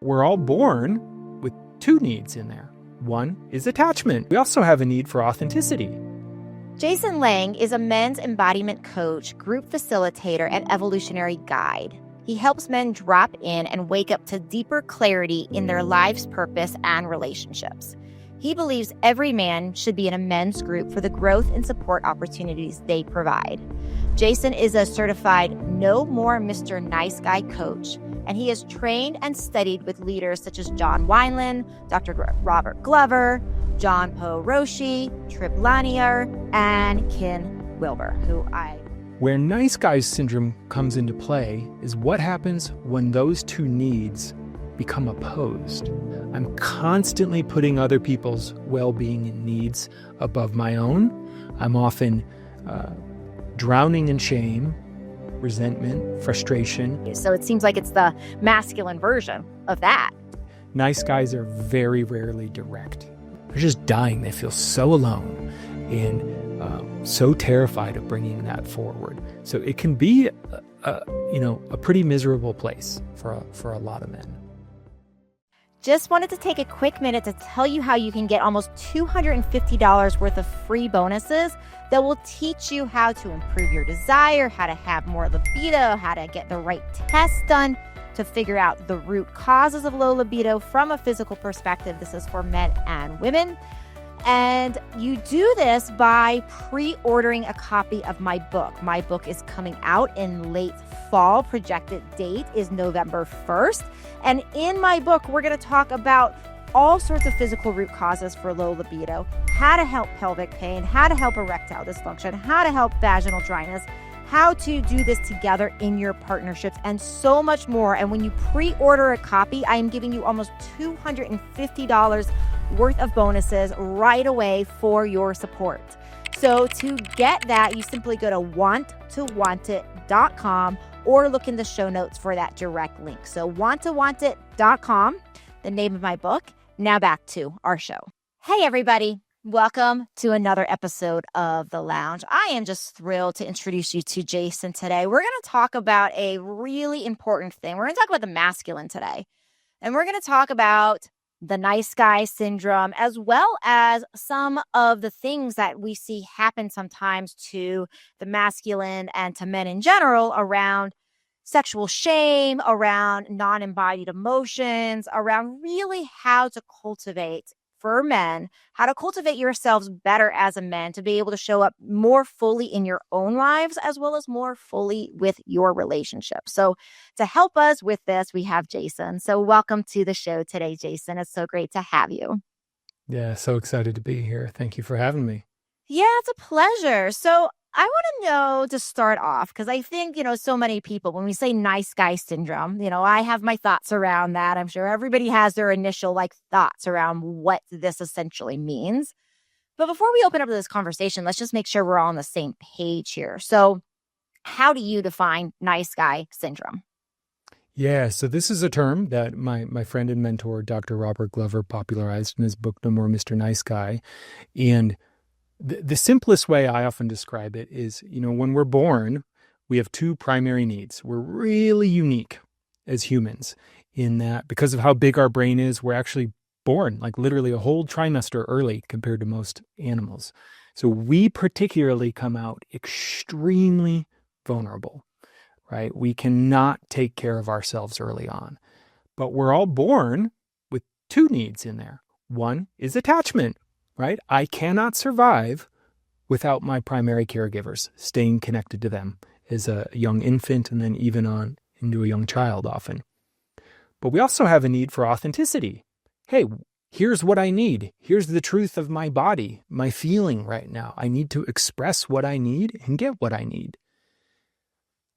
We're all born with two needs in there. One is attachment. We also have a need for authenticity. Jason Lange is a men's embodiment coach, group facilitator, and evolutionary guide. He helps men drop in and wake up to deeper clarity in their life's purpose and relationships. He believes every man should be in a men's group for the growth and support opportunities they provide. Jason is a certified No More Mr. Nice Guy coach, and he has trained and studied with leaders such as John Wineland, Dr. Robert Glover, John Poe Roshi, Trip Lanier, and Ken Wilber, Where nice guy syndrome comes into play is what happens when those two needs become opposed. I'm constantly putting other people's well-being and needs above my own. I'm often drowning in shame, resentment, frustration. So it seems like it's the masculine version of that. Nice guys are very rarely direct. They're just dying. They feel so alone and so terrified of bringing that forward. So it can be, a pretty miserable place for a lot of men. Just wanted to take a quick minute to tell you how you can get almost $250 worth of free bonuses that will teach you how to improve your desire, how to have more libido, how to get the right tests done to figure out the root causes of low libido from a physical perspective. This is for men and women. And you do this by pre-ordering a copy of my book. My book is coming out in late fall. Projected date is November 1st. And in my book, we're going to talk about all sorts of physical root causes for low libido, how to help pelvic pain, how to help erectile dysfunction, how to help vaginal dryness, how to do this together in your partnerships, and so much more. And when you pre-order a copy, I am giving you almost $250 worth of bonuses right away for your support. So to get that, you simply go to wanttowantit.com or look in the show notes for that direct link. So wanttowantit.com, the name of my book. Now back to our show. Hey, everybody. Welcome to another episode of The Lounge. I am just thrilled to introduce you to Jason today. We're going to talk about a really important thing. We're going to talk about the masculine today. And we're going to talk about the nice guy syndrome, as well as some of the things that we see happen sometimes to the masculine and to men in general around sexual shame, around non-embodied emotions, around really how to cultivate for men, how to cultivate yourselves better as a man to be able to show up more fully in your own lives as well as more fully with your relationship. So to help us with this, we have Jason. So welcome to the show today, Jason. It's so great to have you. Yeah, so excited to be here. Thank you for having me. Yeah, it's a pleasure. So I want to know to start off, because I think, so many people, when we say nice guy syndrome, I have my thoughts around that. I'm sure everybody has their initial thoughts around what this essentially means. But before we open up to this conversation, let's just make sure we're all on the same page here. So how do you define nice guy syndrome? Yeah, so this is a term that my friend and mentor, Dr. Robert Glover, popularized in his book, No More Mr. Nice Guy. And the simplest way I often describe it is, when we're born, we have two primary needs. We're really unique as humans in that because of how big our brain is, we're actually born literally a whole trimester early compared to most animals. So we particularly come out extremely vulnerable, right? We cannot take care of ourselves early on, but we're all born with two needs in there. One is attachment. Right? I cannot survive without my primary caregivers, staying connected to them as a young infant and then even on into a young child often. But we also have a need for authenticity. Hey, here's what I need. Here's the truth of my body, my feeling right now. I need to express what I need and get what I need.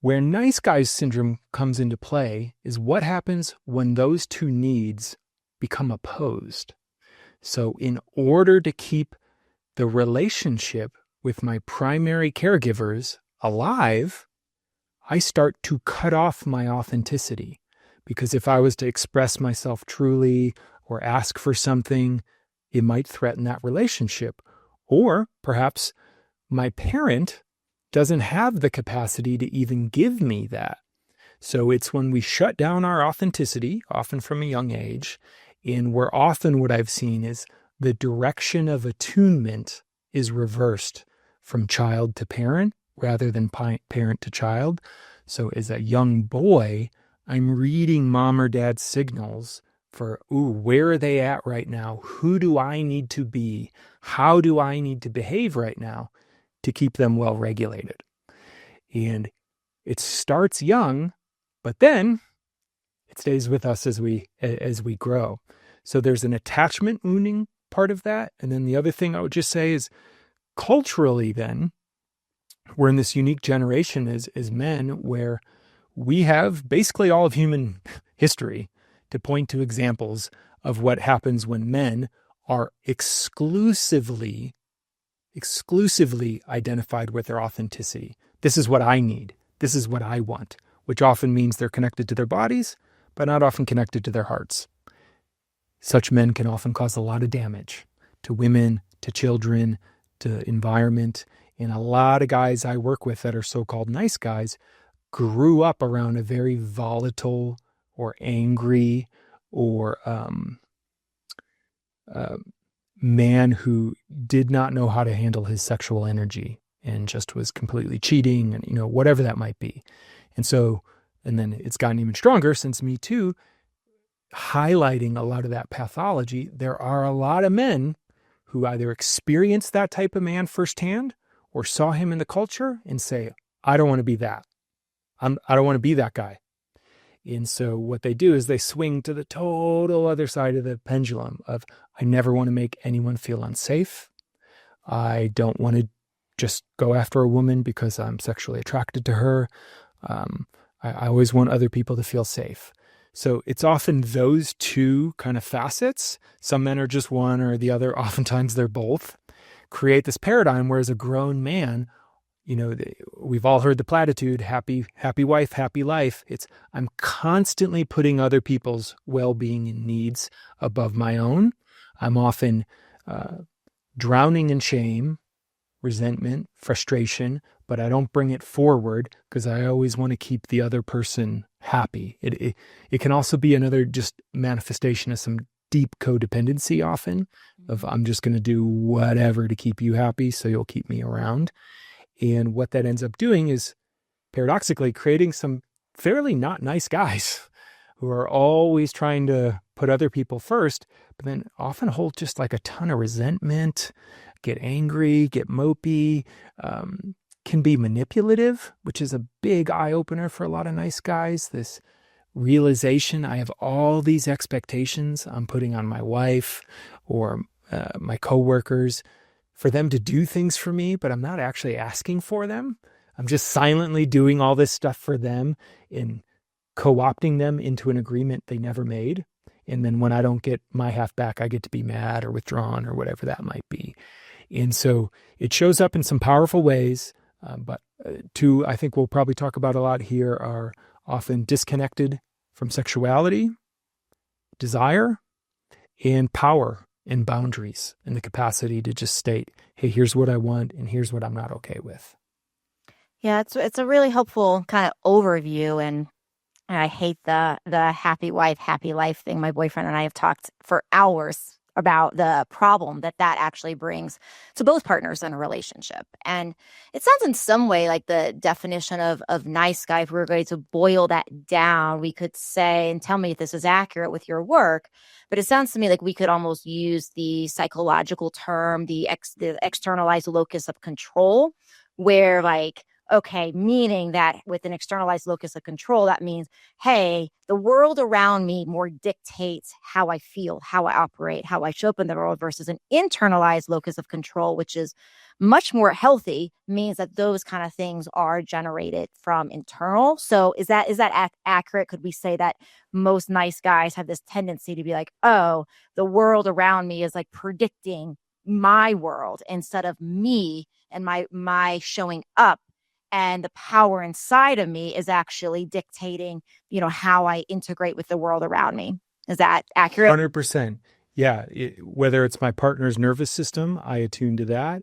Where nice guy syndrome comes into play is what happens when those two needs become opposed. So in order to keep the relationship with my primary caregivers alive, I start to cut off my authenticity. Because if I was to express myself truly or ask for something, it might threaten that relationship. Or perhaps my parent doesn't have the capacity to even give me that. So it's when we shut down our authenticity, often from a young age, and where often what I've seen is the direction of attunement is reversed from child to parent rather than parent to child. So as a young boy, I'm reading mom or dad's signals for, where are they at right now? Who do I need to be? How do I need to behave right now to keep them well regulated? And it starts young, but then it stays with us as we grow. So there's an attachment wounding part of that. And then the other thing I would just say is culturally then, we're in this unique generation as men where we have basically all of human history to point to examples of what happens when men are exclusively identified with their authenticity. This is what I need. This is what I want, which often means they're connected to their bodies, but not often connected to their hearts. Such men can often cause a lot of damage to women, to children, to environment. And a lot of guys I work with that are so-called nice guys grew up around a very volatile or angry or man who did not know how to handle his sexual energy and just was completely cheating and, whatever that might be. And then it's gotten even stronger since Me Too, highlighting a lot of that pathology. There are a lot of men who either experienced that type of man firsthand or saw him in the culture and say, I don't want to be that. I don't want to be that guy. And so what they do is they swing to the total other side of the pendulum of, I never want to make anyone feel unsafe. I don't want to just go after a woman because I'm sexually attracted to her. I always want other people to feel safe. So it's often those two kind of facets. Some men are just one or the other. Oftentimes they're both. Create this paradigm where as a grown man, we've all heard the platitude, happy wife, happy life. It's I'm constantly putting other people's well-being and needs above my own. I'm often drowning in shame, resentment, frustration, but I don't bring it forward because I always want to keep the other person happy. It can also be another just manifestation of some deep codependency often of I'm just going to do whatever to keep you happy so you'll keep me around. And what that ends up doing is paradoxically creating some fairly not nice guys who are always trying to put other people first, but then often hold just like a ton of resentment, get angry, get mopey, can be manipulative, which is a big eye-opener for a lot of nice guys. This realization, I have all these expectations I'm putting on my wife or my coworkers for them to do things for me, but I'm not actually asking for them. I'm just silently doing all this stuff for them and co-opting them into an agreement they never made. And then when I don't get my half back, I get to be mad or withdrawn or whatever that might be. And so it shows up in some powerful ways, but two I think we'll probably talk about a lot here are often disconnected from sexuality, desire, and power and boundaries and the capacity to just state, hey, here's what I want and here's what I'm not okay with. Yeah, it's a really helpful kind of overview, and I hate the happy wife, happy life thing. My boyfriend and I have talked for hours about the problem that actually brings to both partners in a relationship. And it sounds in some way like the definition of nice guy. If we were going to boil that down, we could say, and tell me if this is accurate with your work, but it sounds to me like we could almost use the psychological term, the externalized locus of control, where like, okay, meaning that with an externalized locus of control, that means, hey, the world around me more dictates how I feel, how I operate, how I show up in the world, versus an internalized locus of control, which is much more healthy, means that those kind of things are generated from internal. So is that accurate? Could we say that most nice guys have this tendency to be like, oh, the world around me is like predicting my world instead of me and my showing up? And the power inside of me is actually dictating, how I integrate with the world around me. Is that accurate? 100%. Yeah. Whether it's my partner's nervous system, I attune to that.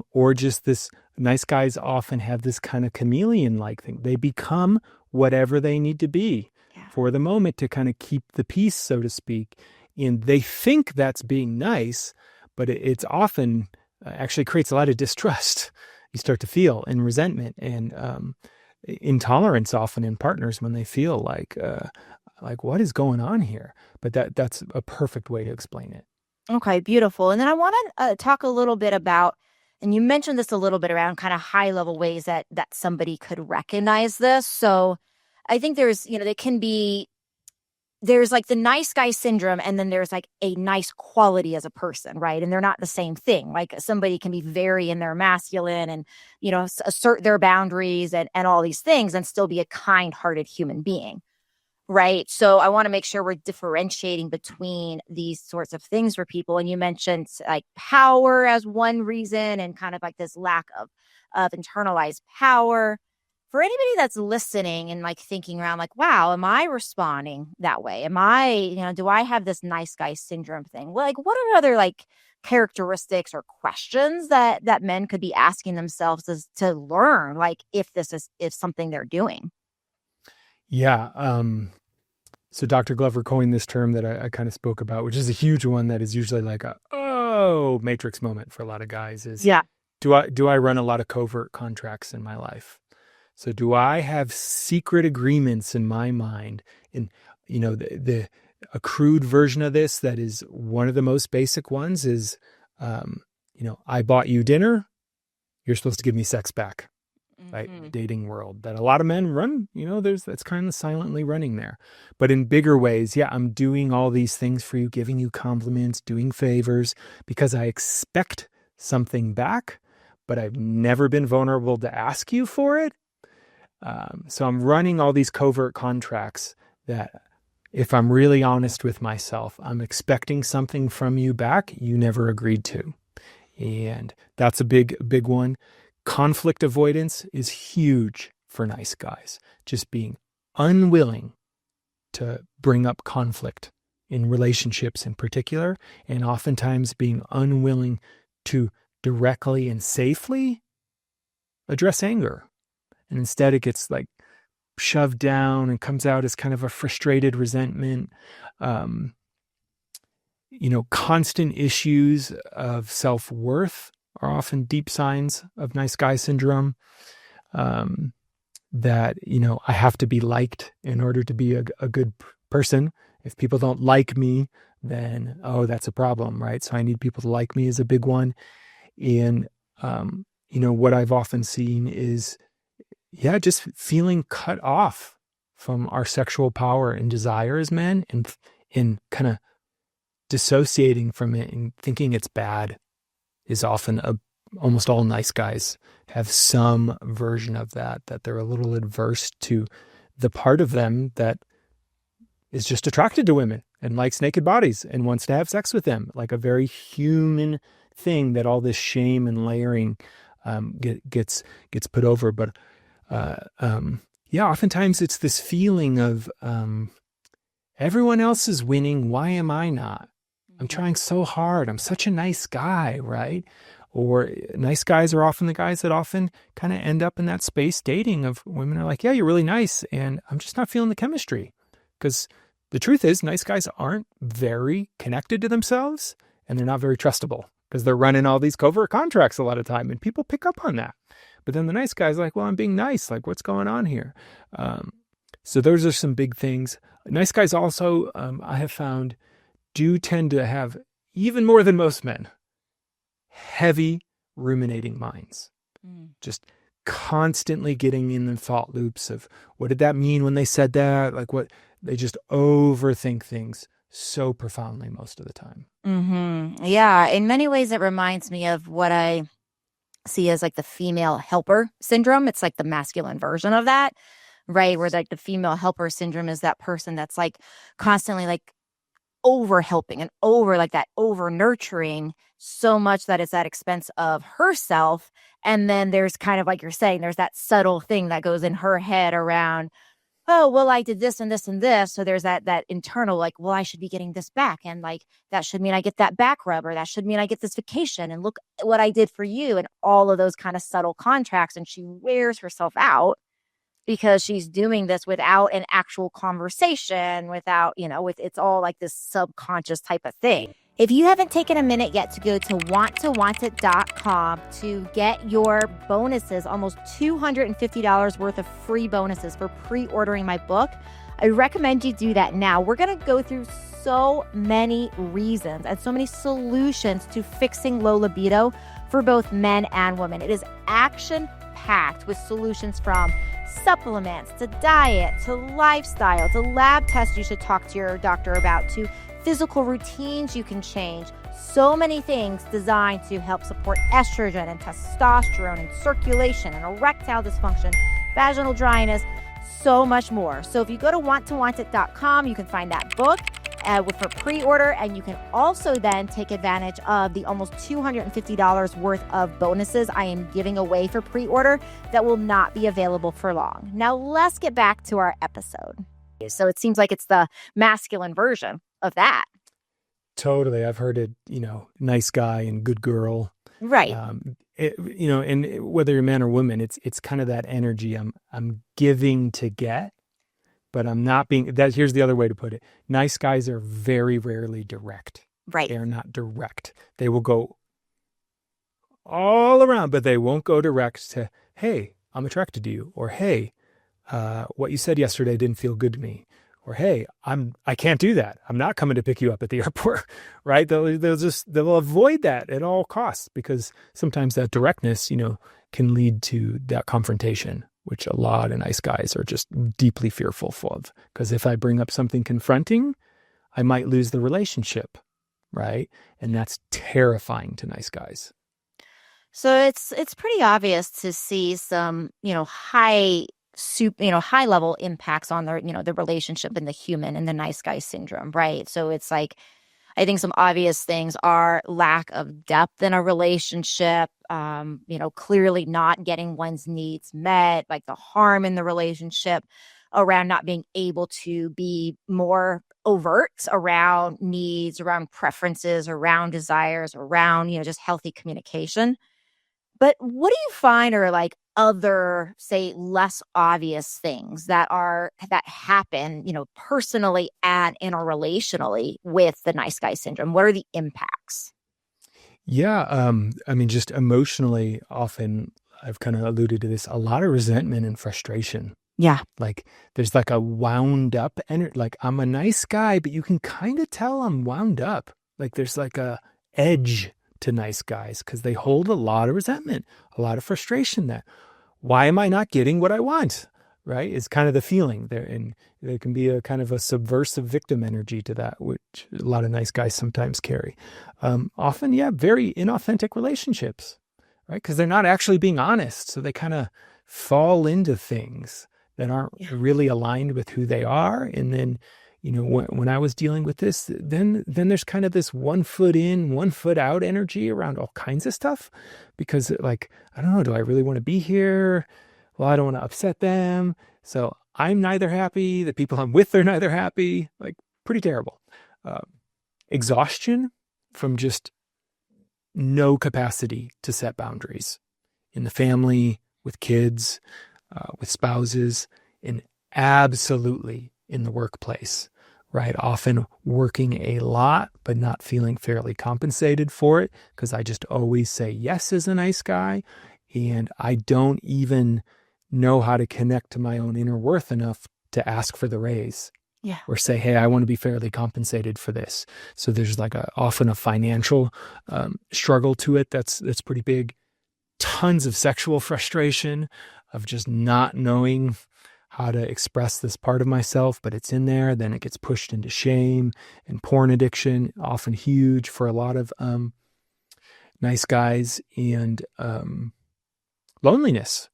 Or just this, nice guys often have this kind of chameleon-like thing. They become whatever they need to be Yeah. for the moment to kind of keep the peace, so to speak. And they think that's being nice, but it's often actually creates a lot of distrust. You start to feel and resentment and intolerance often in partners when they feel like what is going on here? But that's a perfect way to explain it. Okay, beautiful. And then I want to talk a little bit about, and you mentioned this a little bit around kind of high level ways that somebody could recognize this. So I think there's, there can be, there's like the nice guy syndrome, and then there's like a nice quality as a person, right? And they're not the same thing. Like somebody can be very in their masculine and, assert their boundaries and all these things and still be a kind-hearted human being. Right. So I want to make sure we're differentiating between these sorts of things for people. And you mentioned like power as one reason and kind of like this lack of internalized power. For anybody that's listening and like thinking around like, wow, am I responding that way? Am I, do I have this nice guy syndrome thing? Like, what are other like characteristics or questions that men could be asking themselves to learn, like if this is something they're doing? Yeah. So Dr. Glover coined this term that I kind of spoke about, which is a huge one that is usually like matrix moment for a lot of guys is, Yeah. do I run a lot of covert contracts in my life? So do I have secret agreements in my mind? And, the a crude version of this that is one of the most basic ones is, I bought you dinner. You're supposed to give me sex back. Right? Mm-hmm. The dating world that a lot of men run, that's kind of silently running there. But in bigger ways, yeah, I'm doing all these things for you, giving you compliments, doing favors because I expect something back, but I've never been vulnerable to ask you for it. So I'm running all these covert contracts that if I'm really honest with myself, I'm expecting something from you back you never agreed to. And that's a big one. Conflict avoidance is huge for nice guys. Just being unwilling to bring up conflict in relationships in particular, and oftentimes being unwilling to directly and safely address anger. And instead it gets like shoved down and comes out as kind of a frustrated resentment. Constant issues of self-worth are often deep signs of nice guy syndrome. That, I have to be liked in order to be a good person. If people don't like me, then, that's a problem, right? So I need people to like me is a big one. And, what I've often seen is, just feeling cut off from our sexual power and desire as men and kind of dissociating from it and thinking it's bad is often almost all nice guys have some version of that they're a little adverse to the part of them that is just attracted to women and likes naked bodies and wants to have sex with them, like a very human thing that all this shame and layering gets put over. But oftentimes it's this feeling of everyone else is winning. Why am I not? I'm trying so hard. I'm such a nice guy, right? Or nice guys are often the guys that often kind of end up in that space dating of women are like, yeah, you're really nice. And I'm just not feeling the chemistry. Because the truth is nice guys aren't very connected to themselves and they're not very trustable because they're running all these covert contracts a lot of time and people pick up on that. But then the nice guy's like, well, I'm being nice. Like, what's going on here? So those are some big things. Nice guys also, I have found, do tend to have, even more than most men, heavy ruminating minds. Just constantly getting in the thought loops of what did that mean when they said that? Like what they just overthink things so profoundly most of the time. Mm-hmm. Yeah. In many ways, it reminds me of what I see as like the female helper syndrome. It's like the masculine version of that, right? Where like the female helper syndrome is that person that's like constantly like over helping and over like that over nurturing so much that it's at expense of herself. And then there's kind of like you're saying, there's that subtle thing that goes in her head around, oh, well, I did this and this and this. So there's that internal like, well, I should be getting this back. And like, that should mean I get that back rub, or that should mean I get this vacation, and look what I did for you, and all of those kind of subtle contracts. And she wears herself out because she's doing this without an actual conversation, without, it's all like this subconscious type of thing. If you haven't taken a minute yet to go to wanttowantit.com to get your bonuses, almost $250 worth of free bonuses for pre-ordering my book, I recommend you do that now. We're going to go through so many reasons and so many solutions to fixing low libido for both men and women. It is action-packed with solutions from supplements to diet to lifestyle to lab tests you should talk to your doctor about to physical routines you can change. So many things designed to help support estrogen and testosterone and circulation and erectile dysfunction, vaginal dryness, so much more. So if you go to wanttowantit.com, you can find that book for pre-order, and you can also then take advantage of the almost $250 worth of bonuses I am giving away for pre-order that will not be available for long. Now let's get back to our episode. So it seems like it's the masculine version of that. Totally. I've heard it, nice guy and good girl. Right. And whether you're man or woman, it's kind of that energy. I'm giving to get, but I'm not being that. Here's the other way to put it. Nice guys are very rarely direct. Right. They're not direct. They will go all around, but they won't go direct to, hey, I'm attracted to you, or hey, what you said yesterday didn't feel good to me. Or, hey, I can't do that. I'm not coming to pick you up at the airport, right? They'll avoid that at all costs, because sometimes that directness, can lead to that confrontation, which a lot of nice guys are just deeply fearful of. Because if I bring up something confronting, I might lose the relationship, right? And that's terrifying to nice guys. So it's pretty obvious to see some, high level impacts on the relationship and the human and the nice guy syndrome, right? So it's like, I think some obvious things are lack of depth in a relationship, clearly not getting one's needs met, like the harm in the relationship around not being able to be more overt around needs, around preferences, around desires, around, just healthy communication. But what do you find are like other, say, less obvious things that happen, personally and interrelationally with the nice guy syndrome? What are the impacts? Yeah. Just emotionally, often I've kind of alluded to this, a lot of resentment and frustration. Yeah. Like there's like a wound up energy, like I'm a nice guy, but you can kind of tell I'm wound up. Like there's like a edge to nice guys because they hold a lot of resentment, a lot of frustration that why am I not getting what I want? Right? It's kind of the feeling there. And there can be a kind of a subversive victim energy to that, which a lot of nice guys sometimes carry. Often, very inauthentic relationships, right? Because they're not actually being honest. So they kind of fall into things that aren't really aligned with who they are. And then, when I was dealing with this, then there's kind of this 1 foot in, 1 foot out energy around all kinds of stuff, because like, I don't know, do I really want to be here? Well, I don't want to upset them. So I'm neither happy. The people I'm with are neither happy. Like pretty terrible. Exhaustion from just no capacity to set boundaries in the family, with kids, with spouses, and absolutely in the workplace. Right? Often working a lot, but not feeling fairly compensated for it, because I just always say yes as a nice guy. And I don't even know how to connect to my own inner worth enough to ask for the raise. Yeah. Or say, hey, I want to be fairly compensated for this. So there's like often a financial struggle to it. That's pretty big. Tons of sexual frustration of just not knowing how to express this part of myself, but it's in there. Then it gets pushed into shame and porn addiction, often huge for a lot of nice guys, and loneliness.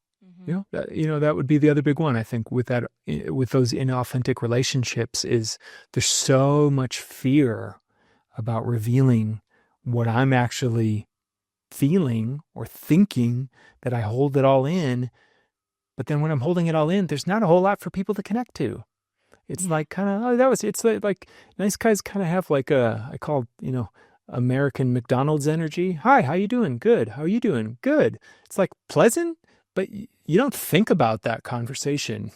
Mm-hmm. That would be the other big one. I think with those inauthentic relationships is there's so much fear about revealing what I'm actually feeling or thinking, that I hold it all in. But then when I'm holding it all in, there's not a whole lot for people to connect to. It's like kind of, it's like nice guys kind of have like I call, American McDonald's energy. Hi, how you doing? Good. How are you doing? Good. It's like pleasant, but you don't think about that conversation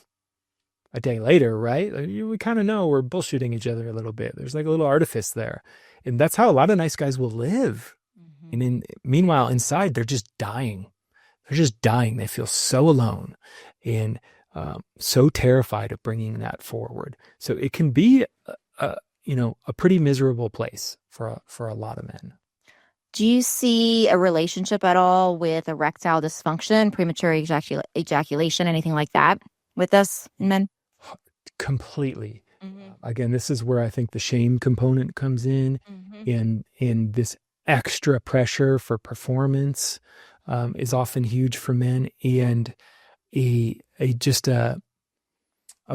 a day later, right? Like, we kind of know we're bullshitting each other a little bit. There's like a little artifice there. And that's how a lot of nice guys will live. And meanwhile, inside, they're just dying. They're just dying. They feel so alone and so terrified of bringing that forward. So it can be, a pretty miserable place for a lot of men. Do you see a relationship at all with erectile dysfunction, premature ejaculation, anything like that with this in men? Completely. Again, this is where I think the shame component comes in, in this extra pressure for performance is often huge for men, and a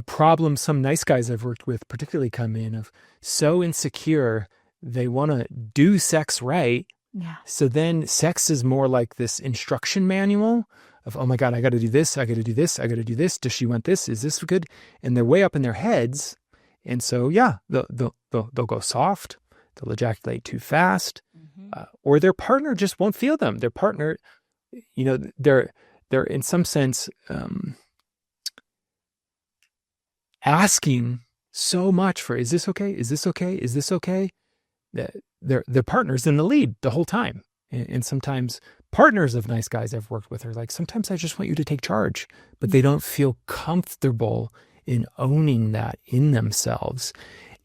problem some nice guys I've worked with particularly come in of so insecure they want to do sex right. Yeah. So then sex is more like this instruction manual of, oh my God, I got to do this. I got to do this. I got to do this. Does she want this? Is this good? And they're way up in their heads. And so, yeah, they'll go soft. They'll ejaculate too fast, or their partner just won't feel them. Their partner, they're in some sense asking so much for, is this okay? Is this okay? Is this okay? Their partner's in the lead the whole time. And sometimes partners of nice guys I've worked with are like, sometimes I just want you to take charge, but they don't feel comfortable in owning that in themselves.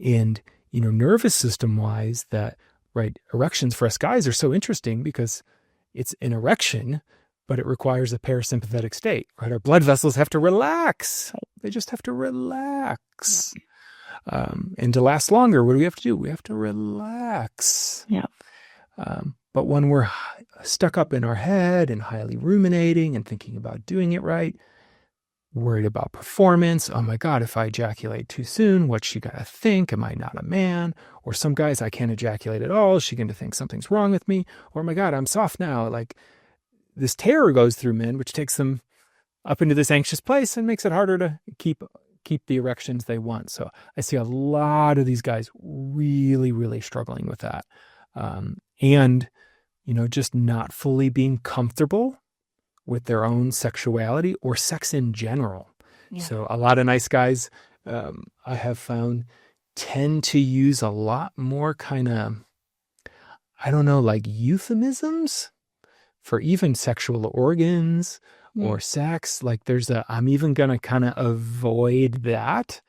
And, nervous system wise, that, right, erections for us guys are so interesting because it's an erection, but it requires a parasympathetic state, right? Our blood vessels have to relax. They just have to relax. Yeah. And to last longer, what do we have to do? We have to relax. Yeah. But when we're stuck up in our head and highly ruminating and thinking about doing it right, worried about performance. Oh my God, if I ejaculate too soon, what's she got to think? Am I not a man? Or some guys, I can't ejaculate at all. Is she going to think something's wrong with me? Or oh my God, I'm soft now. Like, this terror goes through men, which takes them up into this anxious place and makes it harder to keep the erections they want. So I see a lot of these guys really, really struggling with that. And, just not fully being comfortable with their own sexuality or sex in general. Yeah. So a lot of nice guys, I have found, tend to use a lot more kind of, like euphemisms for even sexual organs or sex. Like I'm even going to kind of avoid that.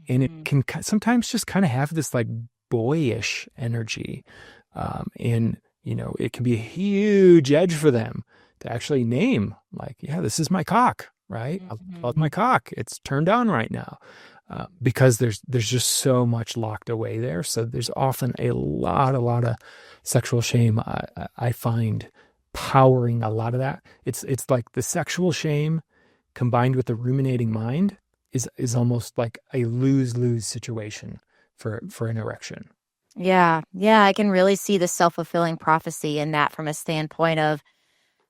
And it can sometimes just kind of have this like boyish energy. And, it can be a huge edge for them to actually name, like, yeah, this is my cock, right? I love my cock. It's turned on right now. Because there's just so much locked away there. So there's often a lot of sexual shame I find powering a lot of that. It's like the sexual shame combined with the ruminating mind is almost like a lose-lose situation for an erection. Yeah. I can really see the self-fulfilling prophecy in that from a standpoint of,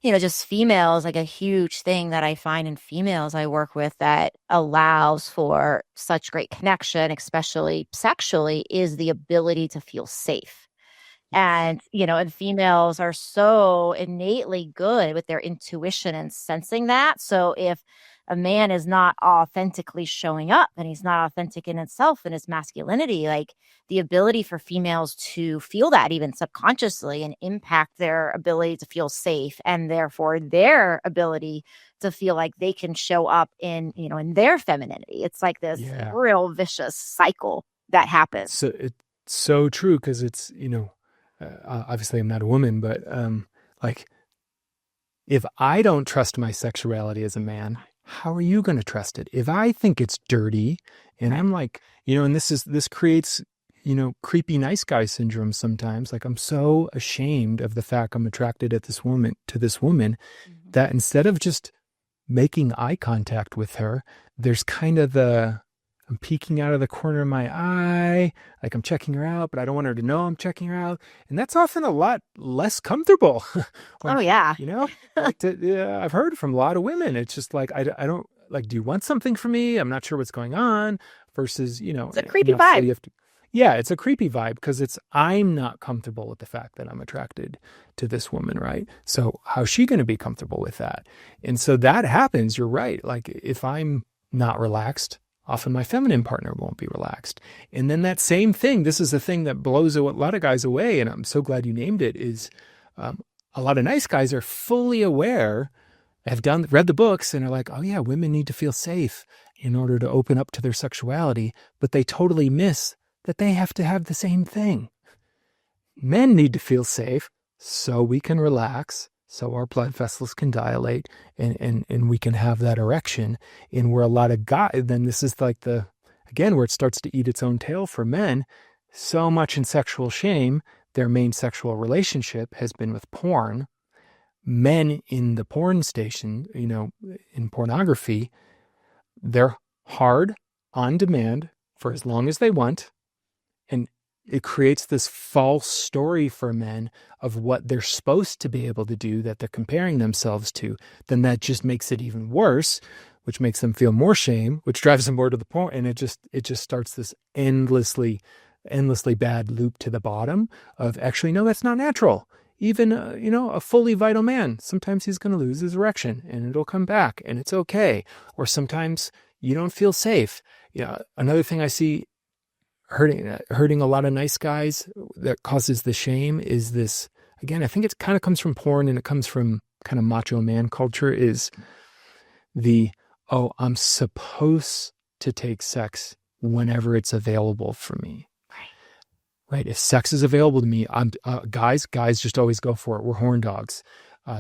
just females. Like, a huge thing that I find in females I work with that allows for such great connection, especially sexually, is the ability to feel safe. And, and females are so innately good with their intuition and sensing that. So if a man is not authentically showing up and he's not authentic in himself and his masculinity, like, the ability for females to feel that even subconsciously and impact their ability to feel safe, and therefore their ability to feel like they can show up in, in their femininity. It's like this real vicious cycle that happens. So it's so true, because it's, obviously I'm not a woman, but like, if I don't trust my sexuality as a man, how are you going to trust it? If I think it's dirty and I'm like, and this creates, creepy nice guy syndrome sometimes. Like, I'm so ashamed of the fact I'm attracted to this woman that instead of just making eye contact with her, there's kind of I'm peeking out of the corner of my eye, like I'm checking her out, but I don't want her to know I'm checking her out. And that's often a lot less comfortable. Oh, yeah. I've heard from a lot of women. It's just like, I don't, like, do you want something from me? I'm not sure what's going on, versus, it's a creepy vibe. So Yeah, it's a creepy vibe because I'm not comfortable with the fact that I'm attracted to this woman, right? So how's she going to be comfortable with that? And so that happens. You're right. Like if I'm not relaxed, often my feminine partner won't be relaxed. And then that same thing, this is the thing that blows a lot of guys away. And I'm so glad you named it, is a lot of nice guys are fully aware, have read the books and are like, oh yeah, women need to feel safe in order to open up to their sexuality, but they totally miss that they have to have the same thing. Men need to feel safe so we can relax, so our blood vessels can dilate and we can have that erection. And where a lot of guys, then this is like again, where it starts to eat its own tail for men, so much in sexual shame, their main sexual relationship has been with porn. Men in the porn station, in pornography, they're hard on demand for as long as they want. And it creates this false story for men of what they're supposed to be able to do that they're comparing themselves to. Then that just makes it even worse, which makes them feel more shame, which drives them more to the porn. And it just starts this endlessly bad loop to the bottom of actually, no, that's not natural. Even, a fully vital man, sometimes he's going to lose his erection and it'll come back and it's okay. Or sometimes you don't feel safe. Another thing I see hurting a lot of nice guys that causes the shame is this, again, I think it kind of comes from porn and it comes from kind of macho man culture, is I'm supposed to take sex whenever it's available for me. Right. If sex is available to me, guys just always go for it. We're horn dogs.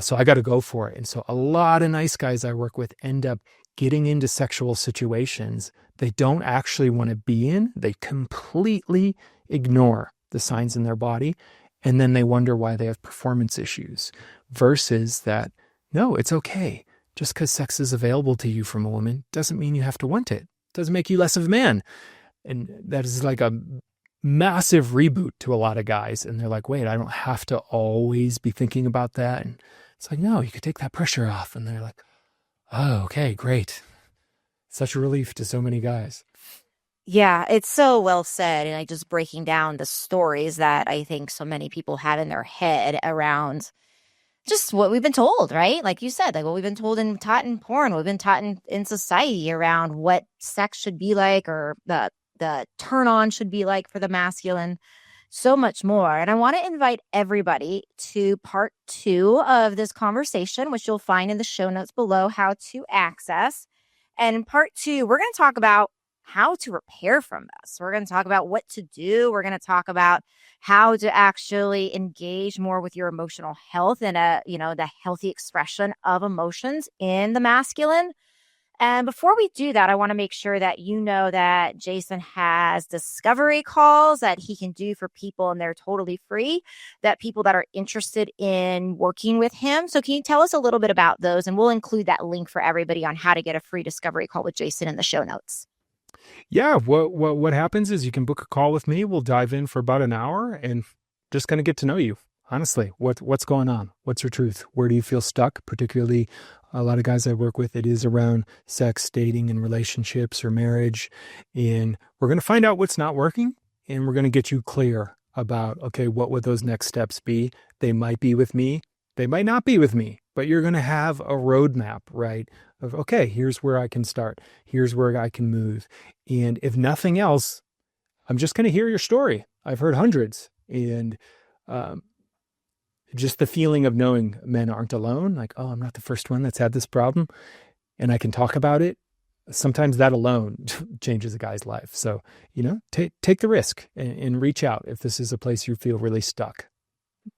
So I got to go for it. And so a lot of nice guys I work with end up getting into sexual situations they don't actually want to be in. They completely ignore the signs in their body. And then they wonder why they have performance issues, versus that, no, it's okay. Just because sex is available to you from a woman doesn't mean you have to want it. Doesn't make you less of a man. And that is like a massive reboot to a lot of guys. And they're like, wait, I don't have to always be thinking about that. And it's like, no, you could take that pressure off. And they're like, oh, okay, great. Such a relief to so many guys. Yeah, it's so well said. And just breaking down the stories that I think so many people have in their head around just what we've been told, right? Like you said, like what we've been told and taught in porn, what we've been taught in society around what sex should be like, or the turn on should be like for the masculine, so much more. And I want to invite everybody to part 2 of this conversation, which you'll find in the show notes below, how to access. And in part 2, we're going to talk about how to repair from this. We're going to talk about what to do. We're going to talk about how to actually engage more with your emotional health and the healthy expression of emotions in the masculine. And before we do that, I want to make sure that you know that Jason has discovery calls that he can do for people, and they're totally free, that people that are interested in working with him. So can you tell us a little bit about those? And we'll include that link for everybody on how to get a free discovery call with Jason in the show notes. Yeah, what happens is you can book a call with me. We'll dive in for about an hour and just kind of get to know you. Honestly, what's going on? What's your truth? Where do you feel stuck? Particularly, a lot of guys I work with, it is around sex, dating, and relationships or marriage. And we're going to find out what's not working, and we're going to get you clear about, okay, what would those next steps be? They might be with me. They might not be with me, but you're going to have a roadmap, right? Of, okay, here's where I can start. Here's where I can move. And if nothing else, I'm just going to hear your story. I've heard hundreds. And just the feeling of knowing men aren't alone, like, oh, I'm not the first one that's had this problem, and I can talk about it. Sometimes that alone changes a guy's life. So, take the risk and reach out if this is a place you feel really stuck.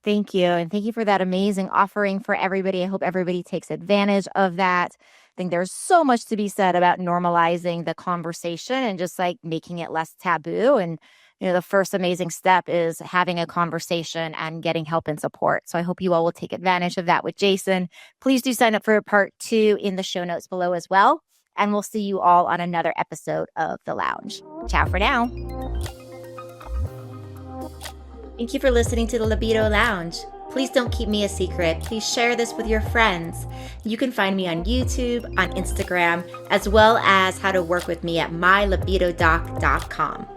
Thank you. And thank you for that amazing offering for everybody. I hope everybody takes advantage of that. I think there's so much to be said about normalizing the conversation and just like making it less taboo. And the first amazing step is having a conversation and getting help and support. So I hope you all will take advantage of that with Jason. Please do sign up for part 2 in the show notes below as well. And we'll see you all on another episode of The Lounge. Ciao for now. Thank you for listening to the Libido Lounge. Please don't keep me a secret. Please share this with your friends. You can find me on YouTube, on Instagram, as well as how to work with me at mylibidodoc.com.